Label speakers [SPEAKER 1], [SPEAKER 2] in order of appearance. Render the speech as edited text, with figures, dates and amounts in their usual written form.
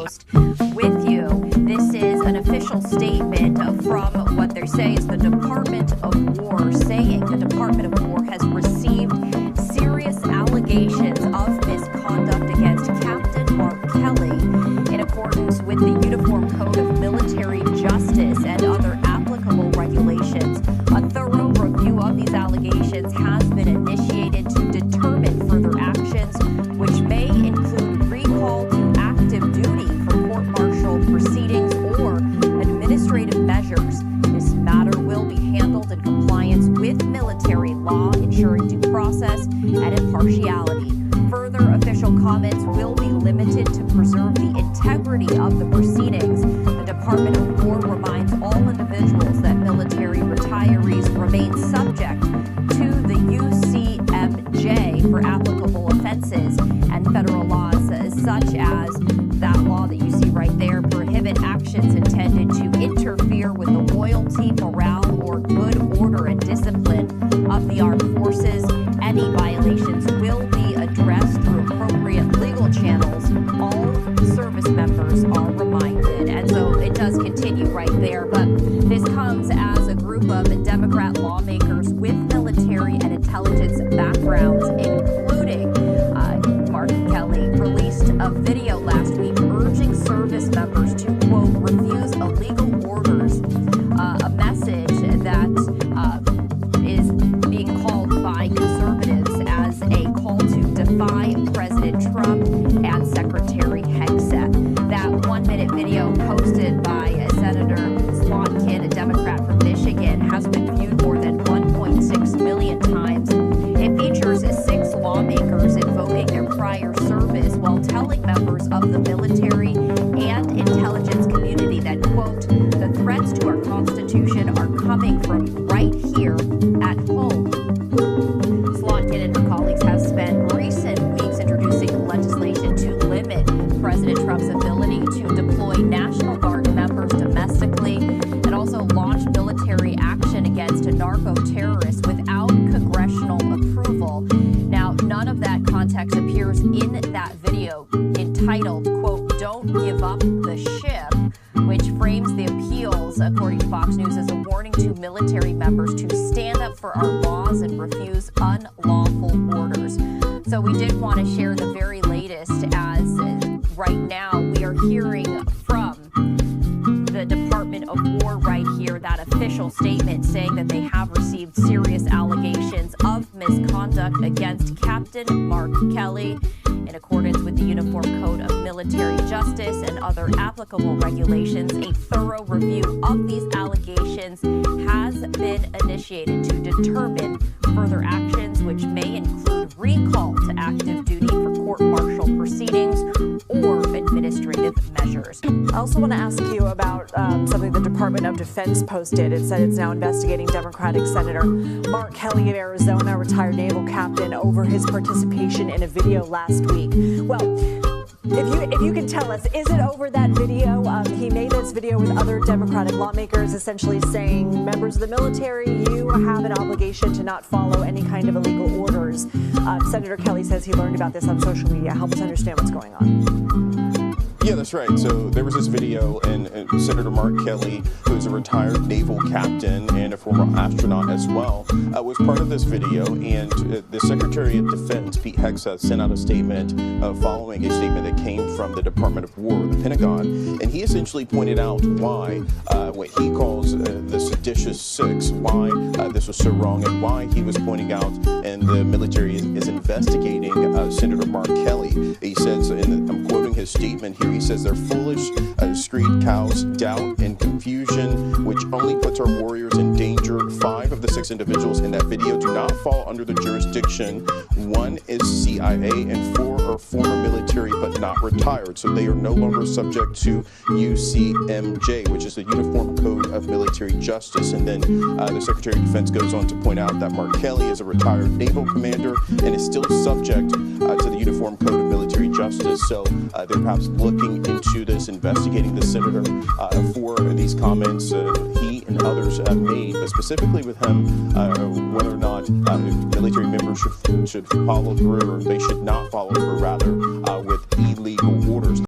[SPEAKER 1] With you. This is an official statement from what they say is the Department of War, saying the Department of War has received serious allegations of misconduct against Captain Mark Kelly in accordance with the Uniform Code of Military Justice and other applicable regulations. A thorough review of these allegations has been initiated to determine further actions, which may include recall to active duty for court-martial proceedings or administrative measures. This matter will be handled in compliance with military law, ensuring due process and impartiality. Further official comments will be limited to preserve the integrity of the proceedings. The Department of War reminds all individuals that military retirees remain subject to the UCMJ for applicable offenses and federal laws such as that law that you see right there prohibit actions intended to interfere with the loyalty, morale, or good order and discipline of the armed forces. Any violations will be addressed through appropriate legal channels. All service members are reminded. And so it does continue right there. But this comes as a group of Democrat lawmakers with military and intelligence backgrounds, including Mark Kelly, released a video last week urging service members to, quote, refuse illegal orders, a message that is being called by conservatives as a call to defy President Trump and Secretary Hegseth. That 1-minute video posted by Senator Slotkin, a Democrat from Michigan, has been viewed more than 1.6 million times. It features 6 lawmakers invoking their prior service while telling members of the military and intelligence community that, quote, the threats to our Constitution are coming from right here at home. Slotkin and her colleagues have spent recent weeks introducing legislation to limit President Trump's ability to deploy National Guard members domestically and also launch military action against narco-terrorists without congressional approval. Now, none of that context appears in that video entitled, quote, Don't Give Up the Ship, which frames the appeals, according to Fox News, as a warning to military members to stand up for our laws and refuse unlawful orders. So we did want to share the very latest, as right now we are hearing from the Department of War right here, that official statement saying that they have received serious allegations of misconduct against Captain Mark Kelly in accordance with the Uniform Code of Military Justice and other applicable regulations. A thorough review of these allegations has been initiated to determine further actions, which may include recall to active duty for court-martial proceedings or administrative measures.
[SPEAKER 2] I also want to ask you about something the Department of Defense posted. It said it's now investigating Democratic Senator Mark Kelly of Arizona, retired naval captain, over his participation in a video last week. Well, if you can tell us, is it over that video? He made this video with other Democratic lawmakers, essentially saying, members of the military, you have an obligation to not follow any kind of illegal orders. Senator Kelly says he learned about this on social media. Help us understand what's going on.
[SPEAKER 3] Yeah, that's right. So there was this video, and Senator Mark Kelly, who is a retired naval captain and a former astronaut as well, was part of this video. And the Secretary of Defense, Pete Hegseth, sent out a statement following a statement that came from the Department of War, the Pentagon. And he essentially pointed out why what he calls the seditious six, why this was so wrong, and why he was pointing out, and the military is investigating Senator Mark Kelly. He says, and I'm quoting his statement here, he says, they're foolish, street cows, doubt and confusion, which only puts our warriors in danger. 5 of the 6 individuals in that video do not fall under the jurisdiction. 1 is CIA and 4 are former military but not retired. So they are no longer subject to UCMJ, which is the Uniform Code of Military Justice. And then the Secretary of Defense goes on to point out that Mark Kelly is a retired naval commander and is still subject to the Uniform Code of Military Justice. So they're perhaps looking into this, investigating the senator for these comments he and others made, but specifically with him, whether or not military members should follow through, or they should not follow through, rather, with